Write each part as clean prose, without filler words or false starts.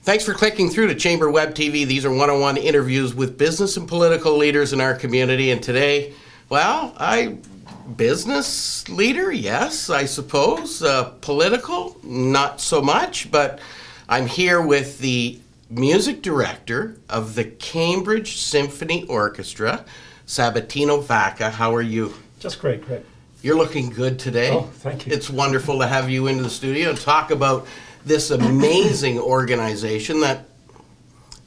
Thanks for clicking through to Chamber Web TV. These are one-on-one interviews with business and political leaders in our community. And today, well, business leader, yes, I suppose. Political, not so much. But I'm here with the music director of the Cambridge Symphony Orchestra, Sabatino Vacca. How are you? Just great, Greg. You're looking good today. Oh, thank you. It's wonderful to have you into the studio and talk about this amazing organization that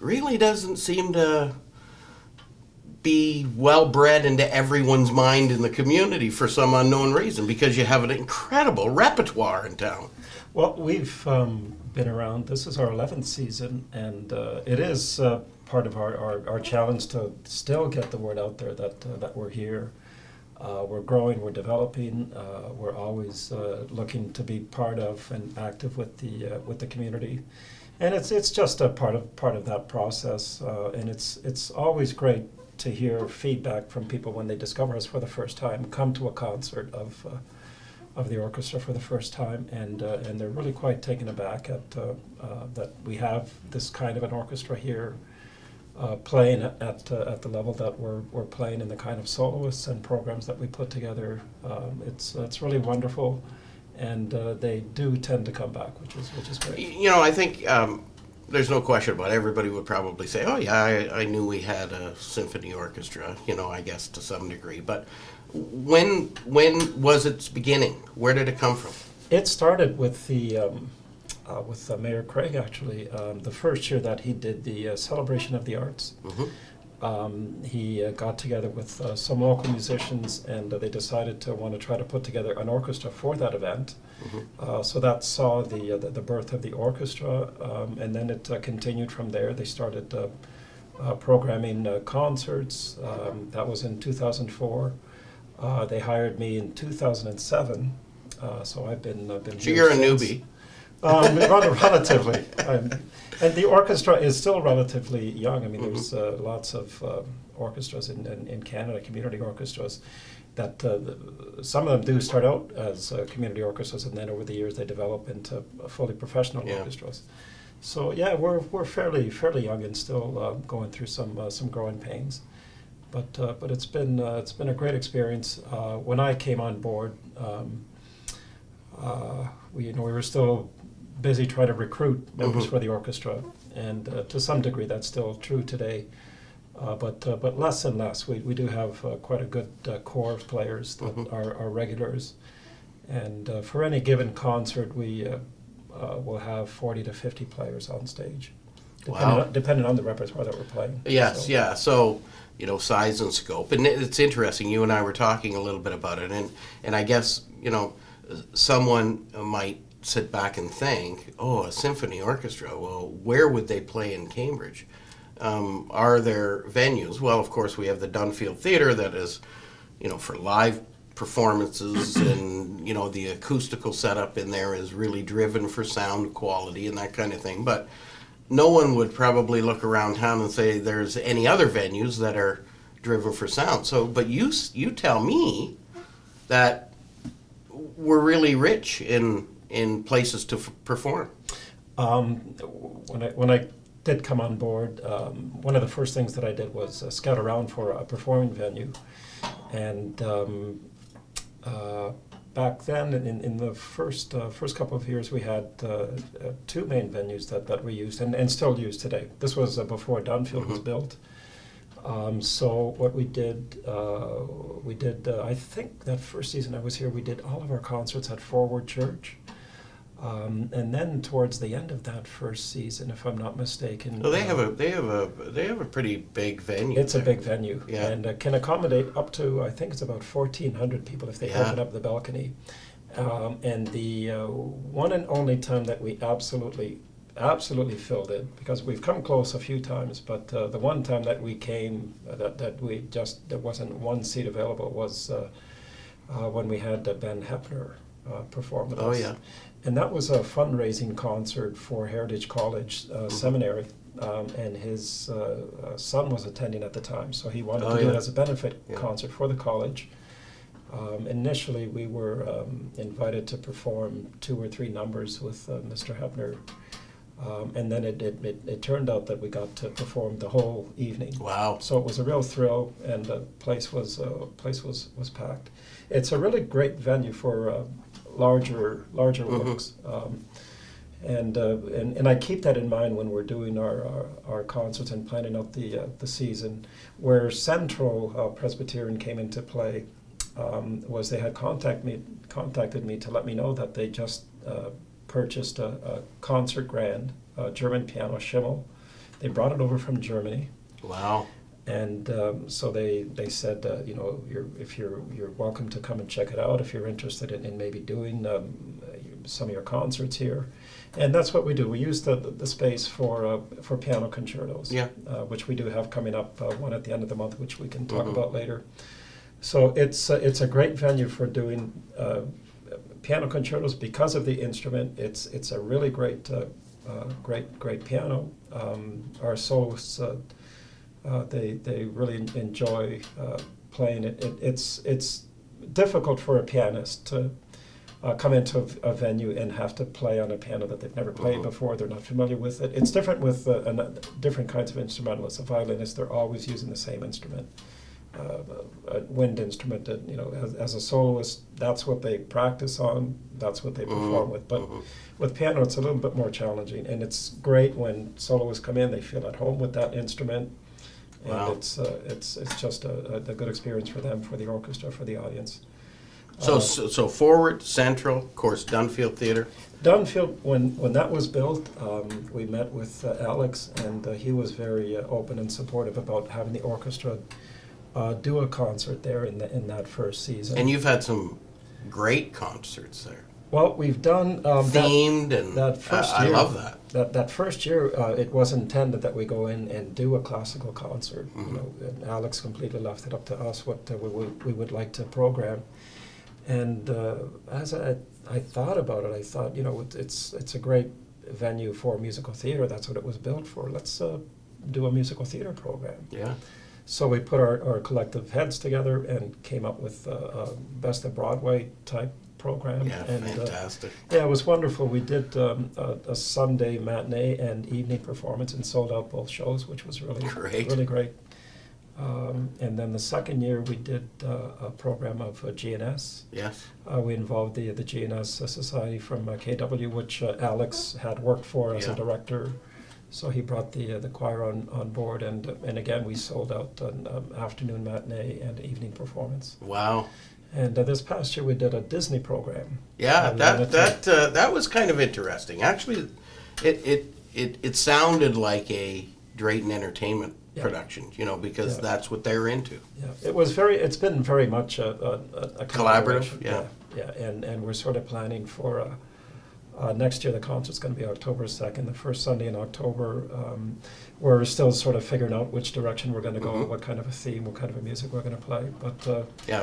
really doesn't seem to be well bred into everyone's mind in the community for some unknown reason, because you have an incredible repertoire in town. Well, we've been around. This is our 11th season, and it is part of our challenge to still get the word out there that we're here. We're growing, we're developing, we're always looking to be part of and active with the community, and it's just a part of that process. And it's always great to hear feedback from people when they discover us for the first time, come to a concert of the orchestra for the first time, and they're really quite taken aback at that we have this kind of an orchestra here. Playing at the level that we're playing, in the kind of soloists and programs that we put together. It's really wonderful, and they do tend to come back, which is great. You know, I think there's no question about it. Everybody would probably say, oh yeah, I knew we had a symphony orchestra, I guess to some degree. But when was its beginning? Where did it come from? It started with Mayor Craig, actually. The first year that he did the Celebration of the Arts, he got together with some local musicians, and they decided to want to try to put together an orchestra for that event. So that saw the birth of the orchestra, and then it continued from there. They started programming concerts. That was in 2004. They hired me in 2007, so I've been So you're a newbie. Rather relatively. And the orchestra is still relatively young. I mean, there's lots of orchestras in Canada, community orchestras, that some of them do start out as community orchestras, and then over the years they develop into fully professional orchestras. So yeah, we're fairly young and still going through some growing pains. But it's been a great experience. When I came on board, we were still busy trying to recruit members for the orchestra, and to some degree that's still true today, but less and less. We do have quite a good core of players that are regulars, and for any given concert we will have 40 to 50 players on stage, depending on the repertoire that we're playing. Yes, yeah. So size and scope, and it's interesting. You and I were talking a little bit about it, and I guess someone might sit back and think, oh, a symphony orchestra, well, where would they play in Cambridge? Are there venues? Well, of course, we have the Dunfield Theatre that is, for live performances, and, the acoustical setup in there is really driven for sound quality and that kind of thing. But no one would probably look around town and say there's any other venues that are driven for sound. So, but you tell me that we're really rich in places to perform. When I did come on board, one of the first things that I did was scout around for a performing venue, and back then in the first couple of years we had two main venues that we used and still use today. This was before Dunfield was built. So what we did, I think that first season I was here, we did all of our concerts at Forward Church. And then towards the end of that first season, if I'm not mistaken, they have a pretty big venue. It's a big venue, yeah, and can accommodate up to, I think it's about 1,400 people if they open up the balcony. And the one and only time that we absolutely filled it, because we've come close a few times, but the one time that we came there wasn't one seat available was when we had Ben Hepner perform with us. Oh yeah. And that was a fundraising concert for Heritage College Seminary, and his son was attending at the time, so he wanted to do it as a benefit concert for the college. Initially, we were invited to perform 2 or 3 numbers with Mr. Hepner And then it turned out that we got to perform the whole evening. Wow. So it was a real thrill, and the place was packed. It's a really great venue for larger works. And I keep that in mind when we're doing our concerts and planning out the season. Where Central Presbyterian came into play was they had contacted me to let me know that they just purchased a concert grand, a German piano Schimmel. They brought it over from Germany. Wow. And so they said, you're welcome to come and check it out if you're interested in maybe doing some of your concerts here. And that's what we do. We use the space for piano concertos, which we do have coming up, one at the end of the month, which we can talk about later. So it's a great venue for doing piano concertos because of the instrument. It's a really great piano. Our soloists they really enjoy playing it. It's difficult for a pianist to come into a venue and have to play on a piano that they've never played before. They're not familiar with it. It's different with different kinds of instrumentalists. A violinist, they're always using the same instrument. A wind instrument, as a soloist, that's what they practice on, that's what they perform with. But with piano, it's a little bit more challenging, and it's great when soloists come in, they feel at home with that instrument, and wow. It's just a good experience for them, for the orchestra, for the audience. So Forward, Central, of course, Dunfield Theatre. Dunfield, when that was built, we met with Alex, and he was very open and supportive about having the orchestra do a concert there in that first season. And you've had some great concerts there. Well, we've done themed, that first year. I love that. That first year, it was intended that we go in and do a classical concert. And Alex completely left it up to us what we would like to program. And as I thought about it, I thought, it's a great venue for musical theater. That's what it was built for. Let's do a musical theater program. Yeah. So we put our collective heads together and came up with a Best of Broadway type program. Yeah, and, fantastic. Yeah, it was wonderful. We did a Sunday matinee and evening performance and sold out both shows, which was really great. Really great. And then the second year we did a program of GNS. Yes. We involved the GNS Society from KW, which Alex had worked for as a director. So he brought the choir on board, and again we sold out an afternoon matinee and evening performance. Wow. And this past year we did a Disney program. Yeah, that was kind of interesting. Actually, it sounded like a Drayton Entertainment production, because that's what they're into. Yeah, it's been very much a collaborative. Yeah, and we're sort of planning for. Next year, the concert's going to be October 2nd, the first Sunday in October. We're still sort of figuring out which direction we're going to go, what kind of a theme, what kind of a music we're going to play. But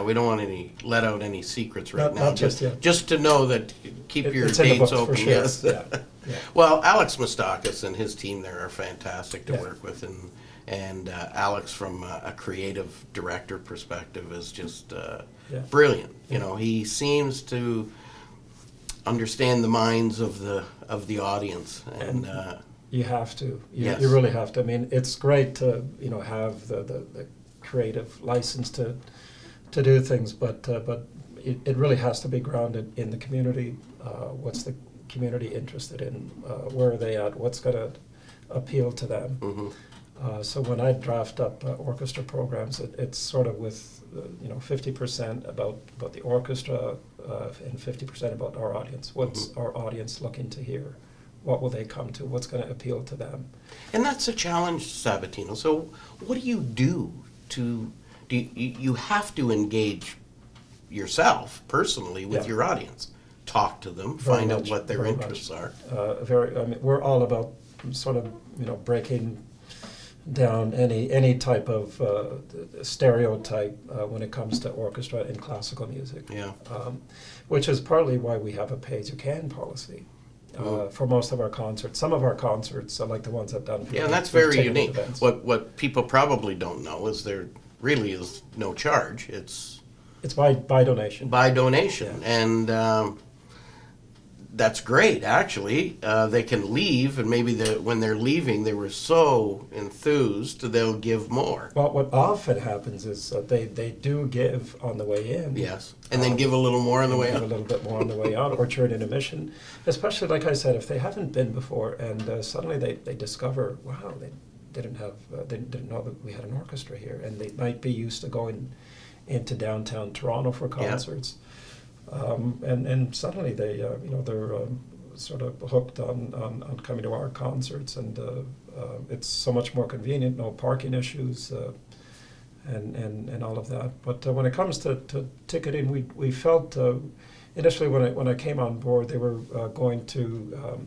we don't want to let out any secrets right now. Not just yet. Just to know that keep your it's dates open. For sure. Yes. Yeah. Well, Alex Mostakis and his team there are fantastic to work with, and Alex, from a creative director perspective, is just brilliant. He seems to understand the minds of the audience, and you have to. Yes. You really have to. I mean, it's great to have the creative license to do things, but it really has to be grounded in the community. What's the community interested in? Where are they at? What's going to appeal to them? So when I draft up orchestra programs, it's sort of with 50% about the orchestra and 50% about our audience. What's our audience looking to hear? What will they come to? What's going to appeal to them? And that's a challenge, Sabatino. So what do you do you have to engage yourself personally with your audience? Talk to them, find out what their interests are. We're all about sort of breaking down any type of stereotype when it comes to orchestra and classical music. Which is partly why we have a pay-as-you-can policy for most of our concerts. Some of our concerts, like the ones I've done. And that's very unique. What people probably don't know is there really is no charge. It's by donation. By donation, and that's great, actually. They can leave, and maybe when they're leaving, they were so enthused they'll give more. Well, what often happens is that they do give on the way in. Yes, and then give a little more on the way Give out. a little bit more on the way out, or turn in a mission. Especially, like I said, if they haven't been before, and suddenly they discover, wow, they didn't know that we had an orchestra here, and they might be used to going into downtown Toronto for concerts. And suddenly they're sort of hooked on coming to our concerts, and it's so much more convenient, no parking issues, and all of that. But when it comes to ticketing, we felt initially when I came on board, they were going to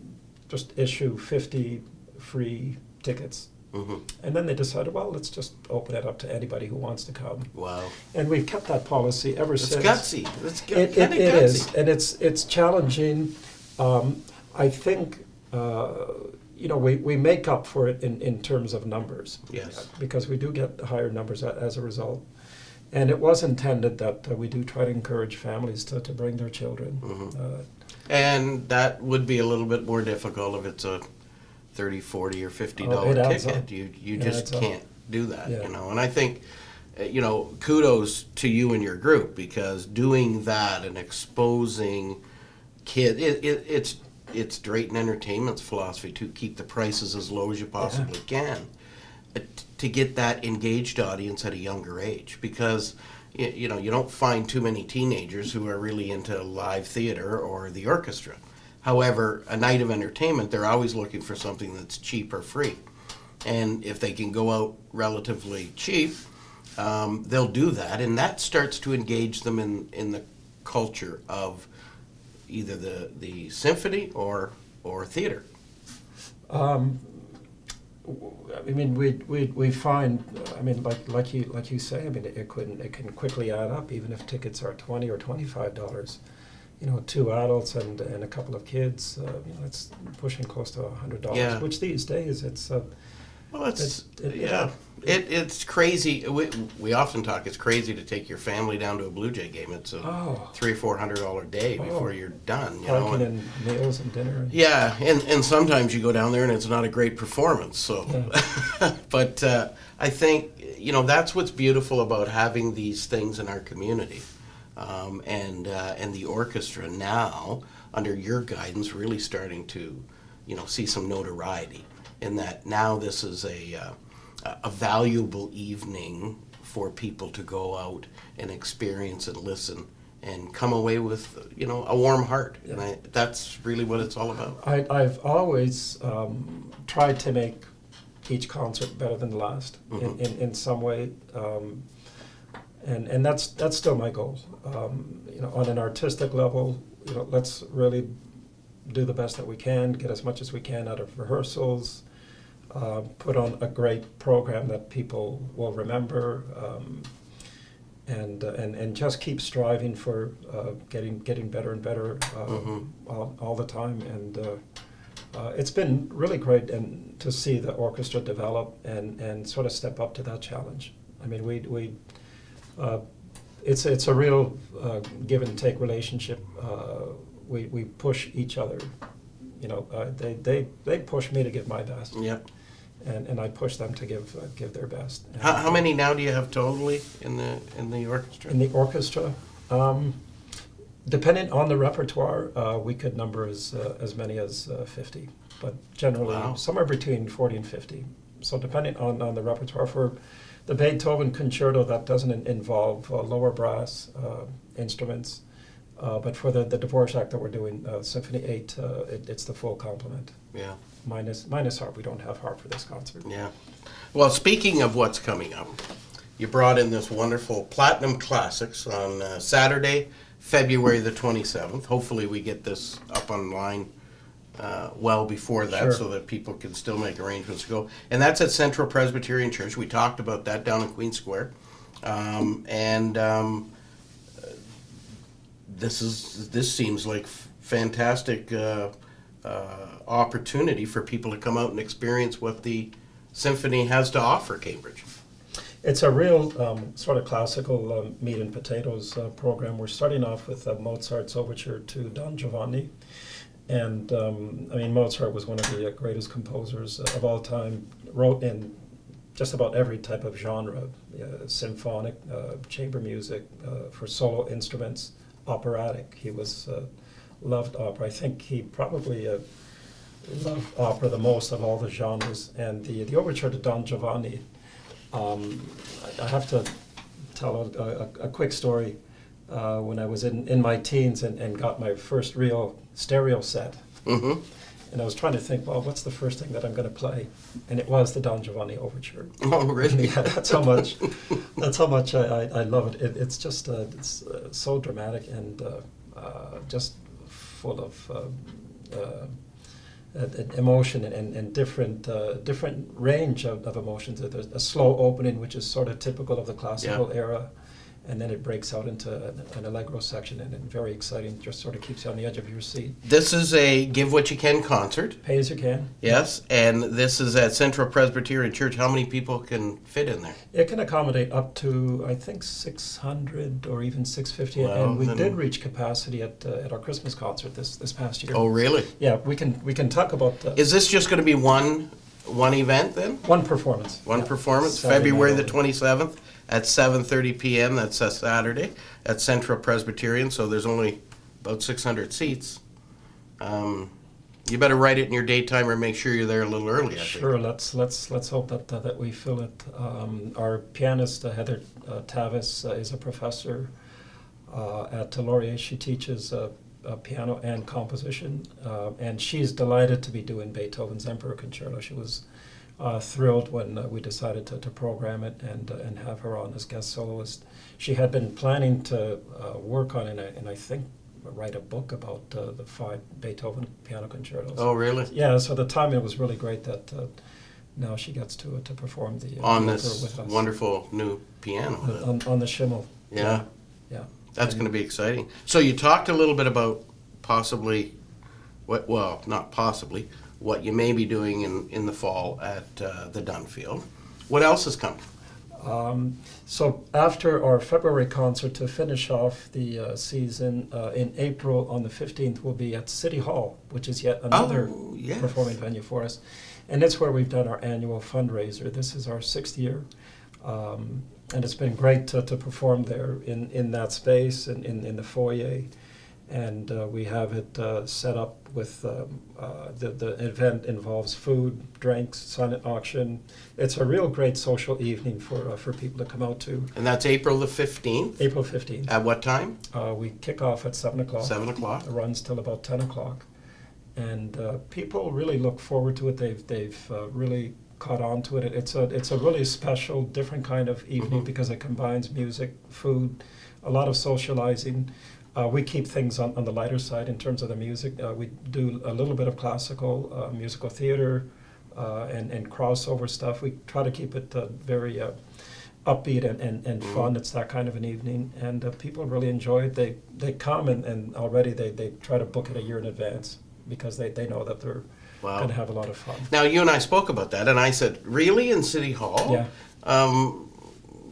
just issue 50 free tickets. Mm-hmm. And then they decided, well, let's just open it up to anybody who wants to come. Wow. And we've kept that policy ever It's since. gutsy. It's kind of It gutsy. is, and it's challenging. I think we make up for it in terms of numbers. Yes. Because we do get higher numbers as a result. And it was intended that we do try to encourage families to bring their children. Mm-hmm. And that would be a little bit more difficult if it's a $30, $40, or $50 it adds ticket. up. You It just adds up. can't do that, Yeah. And I think, kudos to you and your group, because doing that and exposing kids, it's Drayton Entertainment's philosophy to keep the prices as low as you possibly can, to get that engaged audience at a younger age, because you don't find too many teenagers who are really into live theater or the orchestra. However, a night of entertainment, they're always looking for something that's cheap or free. And if they can go out relatively cheap, they'll do that. And that starts to engage them in the culture of either the symphony or theater. I mean, we find, I mean, like you say, I mean, it can quickly add up, even if tickets are $20 or $25. 2 adults and a couple of kids, it's pushing close to $100. Yeah. Which these days it's It's crazy. We often talk. It's crazy to take your family down to a Blue Jay game. It's a $300 or $400 day before you're done. Parking and meals and dinner. Yeah, and sometimes you go down there and it's not a great performance. So, but I think that's what's beautiful about having these things in our community, and the orchestra now under your guidance really starting to see some notoriety. In that now this is a valuable evening for people to go out and experience and listen and come away with a warm heart, and that's really what it's all about. I've always tried to make each concert better than the last in some way, and that's still my goal. On an artistic level, let's really do the best that we can, get as much as we can out of rehearsals, put on a great program that people will remember, and just keep striving for getting better and better all the time. And it's been really great to see the orchestra develop and sort of step up to that challenge. I mean, it's a real give and take relationship. We push each other. They push me to give my best. Yep. And I push them to give their best. How many now do you have totally in the orchestra? In the orchestra, depending on the repertoire, we could number as many as 50, but generally somewhere between 40 and 50. So depending on the repertoire, for the Beethoven concerto, that doesn't involve lower brass instruments. But for the Dvorak that we're doing, Symphony 8, it's the full complement. Yeah. Minus harp. We don't have harp for this concert. Yeah. Well, speaking of what's coming up, you brought in this wonderful Platinum Classics on Saturday, February the 27th. Hopefully we get this up online well before that, so that people can still make arrangements to go. And that's at Central Presbyterian Church. We talked about that down in Queen Square. This seems like fantastic opportunity for people to come out and experience what the symphony has to offer Cambridge. It's a real sort of classical meat and potatoes program. We're starting off with Mozart's overture to Don Giovanni, And I mean, Mozart was one of the greatest composers of all time. Wrote in just about every type of genre: symphonic, chamber music, for solo instruments, operatic. He was loved opera. I think he probably loved opera the most of all the genres. And the overture to Don Giovanni. I have to tell a quick story. When I was in my teens and got my first real stereo set. Mm-hmm. And I was trying to think, well, what's the first thing that I'm going to play? And it was the Don Giovanni Overture. Oh, really? Yeah, that's how much I love it. It's just it's so dramatic and just full of emotion and different range of emotions. There's a slow opening, which is sort of typical of the classical era. And then it breaks out into an allegro section, and very exciting, just sort of keeps you on the edge of your seat. This is a Give What You Can concert. Pay as you can. Yes, and this is at Central Presbyterian Church. How many people can fit in there? It can accommodate up to, I think, 600 or even 650, Wow, and we then- did reach capacity at our Christmas concert this past year. Oh, really? Yeah, we can talk about Is this just going to be one event then? one performance. One Yeah. performance, Saturday February night the only. 27th at 7:30 p.m. That's a Saturday at Central Presbyterian. So there's only about 600 seats. You better write it in your daytime or make sure you're there a little early. I think. Sure, let's hope that we fill it. Our pianist Heather Tavis is a professor at Laurier. She teaches piano and composition, and she's delighted to be doing Beethoven's Emperor Concerto. She was thrilled when we decided to program it and have her on as guest soloist. She had been planning to work on it and I think write a book about the 5 Beethoven piano concertos. Oh, really? Yeah, so the timing was really great that now she gets to perform the On opera this with us. wonderful new piano. On the Schimmel. Yeah. Yeah. That's going to be exciting. So you talked a little bit about possibly, not possibly, what you may be doing in the fall at the Dunfield. What else is coming? So after our February concert, to finish off the season, in April on the 15th, we'll be at City Hall, which is yet another yes. performing venue for us. And it's where we've done our annual fundraiser. This is our 6th year. And it's been great to perform there in that space and in the foyer. And we have it set up with the event involves food, drinks, silent auction. It's a real great social evening for people to come out to. And that's April the 15th? April 15th. At what time? We kick off at 7 o'clock. 7 o'clock? It runs till about 10 o'clock. And people really look forward to it. They've really caught on to it. It's a really special, different kind of evening because it combines music, food, a lot of socializing. We keep things on the lighter side in terms of the music. We do a little bit of classical, musical theater, and crossover stuff. We try to keep it very upbeat and fun. It's that kind of an evening, and people really enjoy it. They come and already they try to book it a year in advance because they know that they're Wow. going to have a lot of fun. Now, you and I spoke about that, and I said, really, in City Hall? Yeah.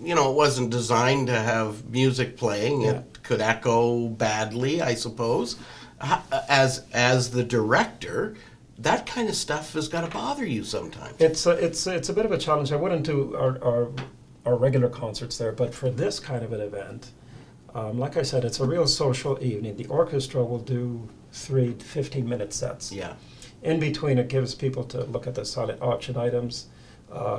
It wasn't designed to have music playing. Yeah. It could echo badly, I suppose. As the director, that kind of stuff has got to bother you sometimes. It's a bit of a challenge. I wouldn't do our regular concerts there, but for this kind of an event, like I said, it's a real social evening. The orchestra will do 3 15-minute sets. Yeah. In between, it gives people to look at the silent auction items.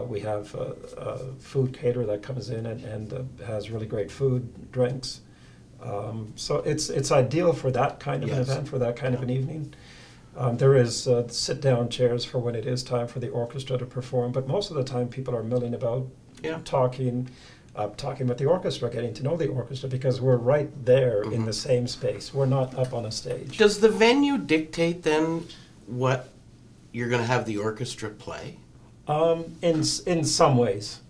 We have a food caterer that comes in and has really great food, drinks. So it's ideal for that kind of an Yes. event, for that kind of an evening. There is sit-down chairs for when it is time for the orchestra to perform, but most of the time people are milling about, Yeah. talking with the orchestra, getting to know the orchestra, because we're right there in the same space. We're not up on a stage. Does the venue dictate then what you're going to have the orchestra play? In some ways,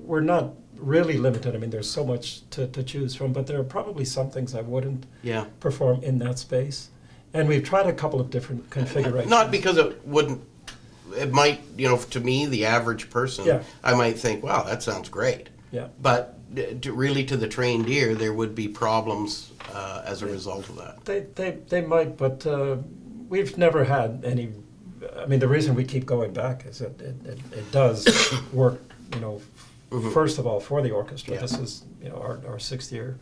we're not really limited. I mean, there's so much to choose from, but there are probably some things I wouldn't Yeah. perform in that space. And we've tried a couple of different configurations. Not because it might, to me, the average person, Yeah. I might think, wow, that sounds great. Yeah. But really, to the trained ear, there would be problems as a result of that. They might, but we've never had any. I mean, the reason we keep going back is that it does work. You know, first of all for the orchestra. Yeah. This is our sixth year,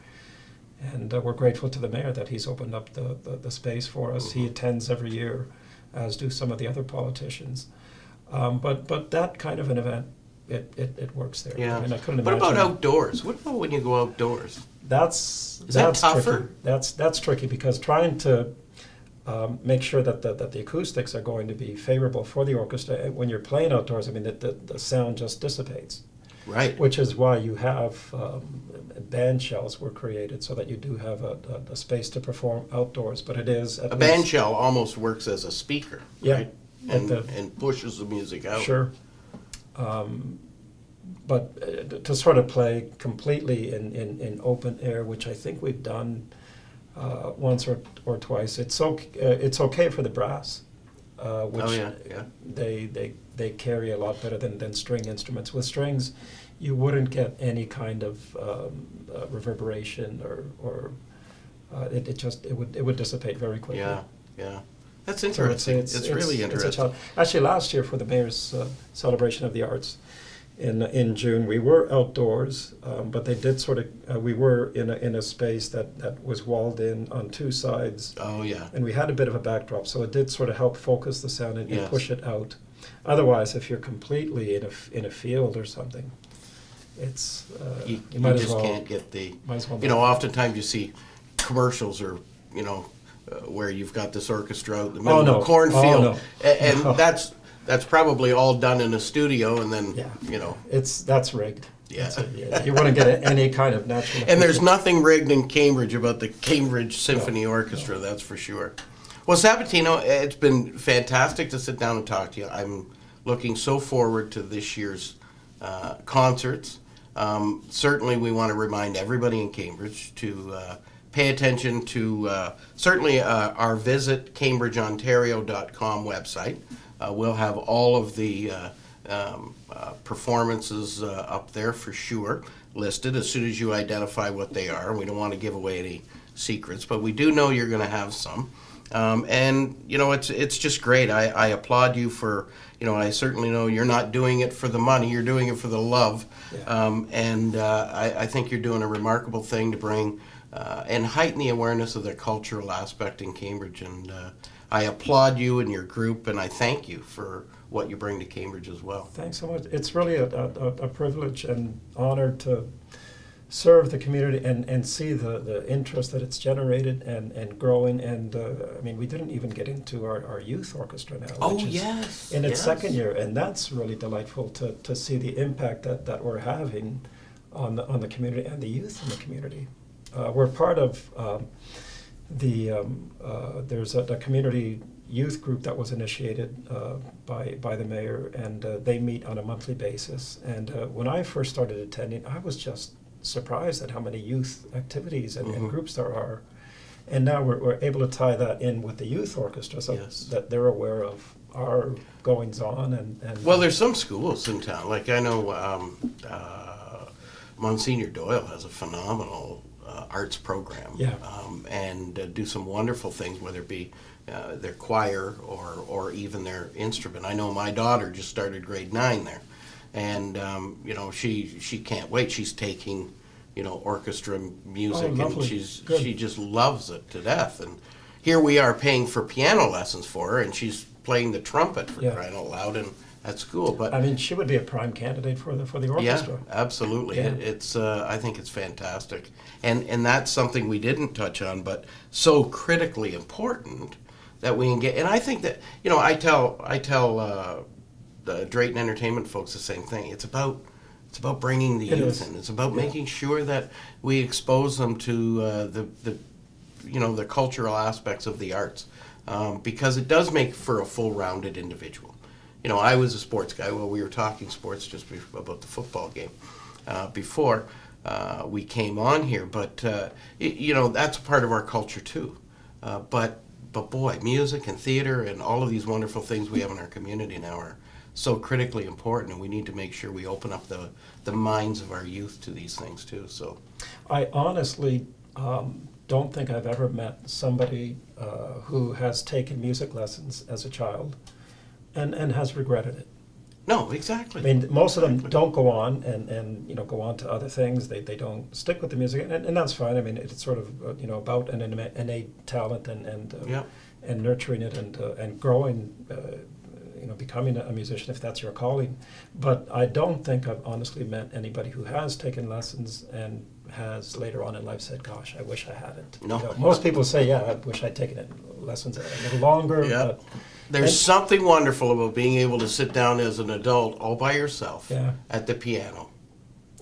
and we're grateful to the mayor that he's opened up the space for us. He attends every year, as do some of the other politicians. But that kind of an event, it works there. Yeah. I mean, I couldn't What imagine. about outdoors? What about when you go outdoors? That's that tougher? Tricky. That's tricky because trying to make sure that the acoustics are going to be favorable for the orchestra. When you're playing outdoors, I mean, the sound just dissipates. Right. Which is why you have band shells were created so that you do have a space to perform outdoors. But it is A band shell almost works as a speaker, Yeah. right? And pushes the music out. Sure. But to sort of play completely in open air, which I think we've done once or twice, it's okay for the brass, which Oh, yeah. they carry a lot better than string instruments. With strings, you wouldn't get any kind of reverberation or it would dissipate very quickly. Yeah. That's So interesting. It's really It's a interesting. challenge. Actually, last year for the mayor's celebration of the arts in June, we were outdoors, but they did sort of. We were in a space that was walled in on two sides, Oh, yeah. and we had a bit of a backdrop, so it did sort of help focus the sound and Yes. push it out. Otherwise, if you're completely in a field or something, it's You might as just well can't get the. might as well You know, not. oftentimes you see commercials or, where you've got this orchestra out in the middle no. of a cornfield. Oh, no. And No. that's probably all done in a studio and then, Yeah. That's rigged. Yeah. You wouldn't get any kind of natural. And there's acoustic. nothing rigged in Cambridge about the Cambridge Symphony Orchestra, that's for sure. Well, Sabatino, it's been fantastic to sit down and talk to you. I'm looking so forward to this year's concerts. Certainly, we want to remind everybody in Cambridge to pay attention to certainly our Visit CambridgeOntario.com website. We'll have all of the performances up there for sure, listed as soon as you identify what they are. We don't want to give away any secrets, but we do know you're going to have some. And it's just great. I applaud you for, I certainly know you're not doing it for the money, you're doing it for the love. Yeah. And I think you're doing a remarkable thing to bring and heighten the awareness of the cultural aspect in Cambridge. And I applaud you and your group, and I thank you for what you bring to Cambridge as well. Thanks so much. It's really a privilege and honor to serve the community and see the interest that it's generated and growing. And I mean, we didn't even get into our youth orchestra now, Oh, which is yes. in its yes. second year, and that's really delightful to see the impact that we're having on the community and the youth in the community. We're part of there's a community youth group that was initiated by the mayor, and they meet on a monthly basis. And when I first started attending, I was just surprised at how many youth activities and groups there are. And now we're able to tie that in with the youth orchestra so Yes. that they're aware of our goings on and Well, there's some schools in town. Like I know Monsignor Doyle has a phenomenal arts program, Yeah. and do some wonderful things, whether it be their choir or even their instrument. I know my daughter just started grade 9 there, and she can't wait. She's taking orchestra music, and lovely. Good. she just loves it to death. And here we are paying for piano lessons for her, and she's playing the trumpet for Yeah. crying out loud and at school. But I mean, she would be a prime candidate for the orchestra. yeah, absolutely. Yeah. It's I think it's fantastic, and that's something we didn't touch on, but so critically important that we engage. And I think that I tell the Drayton Entertainment folks the same thing. It's about bringing the It youth is. in. It's about Yeah. making sure that we expose them to the cultural aspects of the arts, because it does make for a full-rounded individual. I was a sports guy. Well, we were talking sports just about the football game before we came on here. But, that's a part of our culture, too. But boy, music and theater and all of these wonderful things we have in our community now are so critically important, and we need to make sure we open up the minds of our youth to these things too. So, I honestly don't think I've ever met somebody who has taken music lessons as a child and has regretted it. no, exactly. I mean, most of them don't go on and go on to other things. They don't stick with the music, and that's fine. I mean, it's sort of about an innate talent Yeah. and nurturing it and growing, becoming a musician if that's your calling. But I don't think I've honestly met anybody who has taken lessons and has later on in life said, "Gosh, I wish I hadn't." No. Most people say, "Yeah, I wish I'd taken lessons a little longer." Yeah. But There's something wonderful about being able to sit down as an adult all by yourself Yeah. at the piano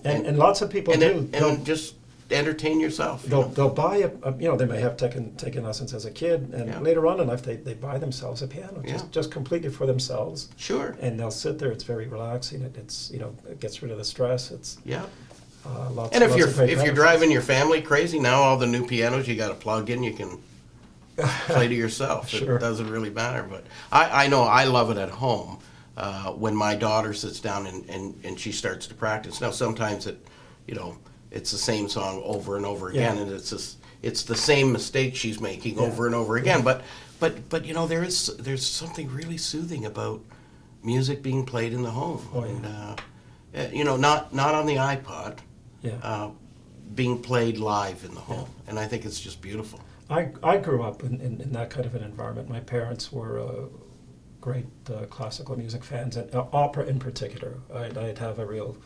and lots of people and, do. and just entertain yourself. you know? They'll buy they may have taken lessons as a kid, and Yeah. later on in life they buy themselves a piano, Yeah. just completely for themselves, Sure. and they'll sit there. It's very relaxing. It gets rid of the stress. It's Yeah. lots. And if lots you're of great if you're benefits. driving your family crazy, now all the new pianos you got to plug in, you can play to yourself. Sure. It doesn't really matter. But I know I love it at home when my daughter sits down and she starts to practice. Now sometimes it's the same song over and over again, Yeah. and it's the same mistake she's making over and over again. But there's something really soothing about music being played in the home. Oh, yeah. And not on the iPod. Yeah. Being played live in the home, and I think it's just beautiful. I grew up in that kind of an environment. My parents were great classical music fans, and opera in particular. I'd have a real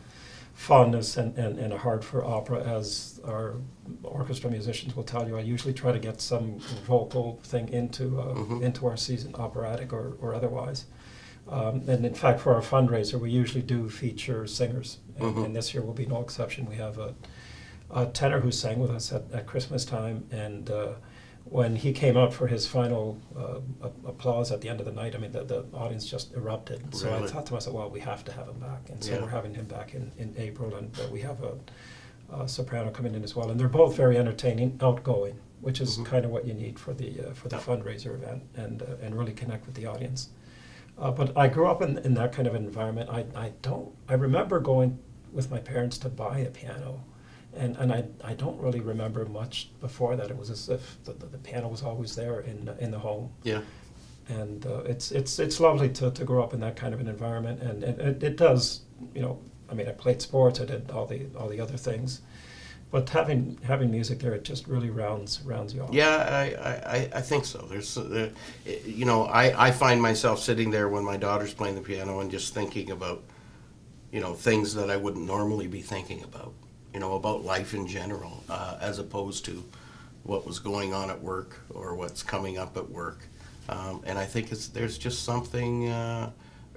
fondness and a heart for opera, as our orchestra musicians will tell you. I usually try to get some vocal thing into our season, operatic or otherwise. And in fact, for our fundraiser, we usually do feature singers, and this year will be no exception. We have a tenor who sang with us at Christmas time, and when he came out for his final applause at the end of the night, I mean, the audience just erupted. So Really? I thought to myself, well, we have to have him back. And so Yeah. we're having him back in April, and we have a soprano coming in as well. And they're both very entertaining, outgoing, which is kind of what you need for the fundraiser event, and really connect with the audience. But I grew up in that kind of environment. I remember going with my parents to buy a piano. And I don't really remember much before that. It was as if the piano was always there in the home. Yeah. And it's lovely to grow up in that kind of an environment. And it does, I mean, I played sports, I did all the other things. But having music there, it just really rounds you off. Yeah, I think so. There's, I find myself sitting there when my daughter's playing the piano and just thinking about, things that I wouldn't normally be thinking about. About life in general, as opposed to what was going on at work or what's coming up at work. And I think there's just something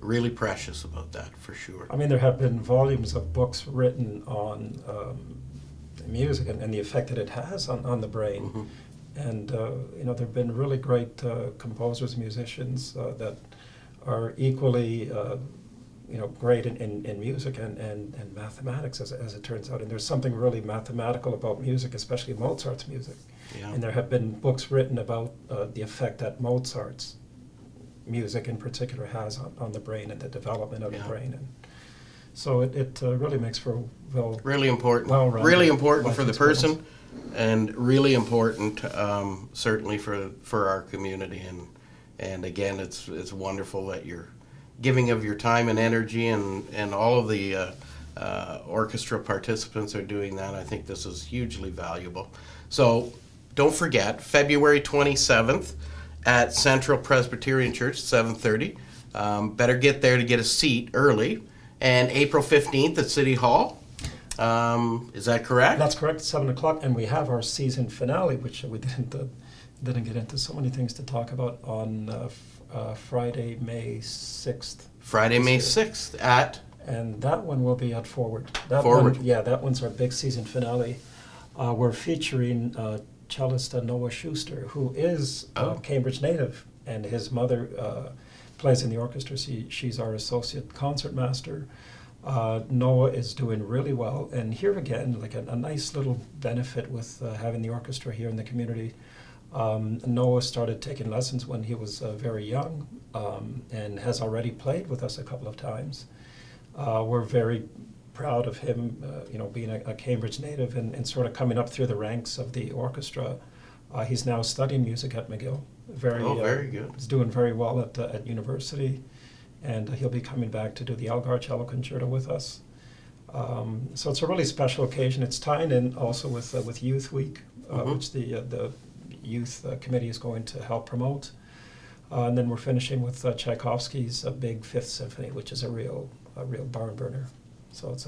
really precious about that, for sure. I mean, there have been volumes of books written on music and the effect that it has on the brain. Mm-hmm. And, there have been really great composers, musicians that are equally great in music and mathematics, as it turns out. And there's something really mathematical about music, especially Mozart's music. Yeah. And there have been books written about the effect that Mozart's music in particular has on the brain and the development of the brain. And so it really makes for Really important. well-rounded Really important life for the experience. person, and really important, certainly for our community. And again, it's wonderful that you're giving of your time and energy, and all of the orchestra participants are doing that. I think this is hugely valuable. So don't forget, February 27th at Central Presbyterian Church, 7:30. Better get there to get a seat early. And April 15th at City Hall. Is that correct? That's correct, 7:00, and we have our season finale, which we didn't get into so many things to talk about, on Friday, May 6th. Friday, May 6th at... And that one will be at Forward. Forward. That one's our big season finale. We're featuring cellist Noah Schuster, who is a Cambridge native, and his mother plays in the orchestra. She's our associate concertmaster. Noah is doing really well, and here again, like a nice little benefit with having the orchestra here in the community. Noah started taking lessons when he was very young, and has already played with us a couple of times. We're very proud of him, being a Cambridge native and sort of coming up through the ranks of the orchestra. He's now studying music at McGill. Very good. He's doing very well at university, and he'll be coming back to do the Elgar Cello Concerto with us. So it's a really special occasion. It's tying in also with Youth Week, which the Youth Committee is going to help promote. And then we're finishing with Tchaikovsky's big Fifth Symphony, which is a real barn burner. So it's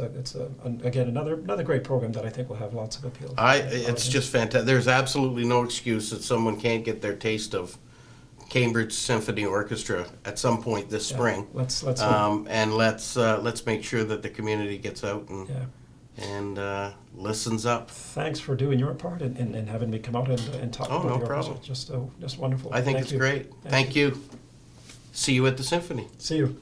again another great program that I think will have lots of appeal. It's just fantastic. There's absolutely no excuse that someone can't get their taste of Cambridge Symphony Orchestra at some point this spring. Let's and let's make sure that the community gets out and listens up. Thanks for doing your part and having me come out and talk about no the problem. orchestra. Just wonderful. I think it's great. Thank you. See you at the Symphony. See you.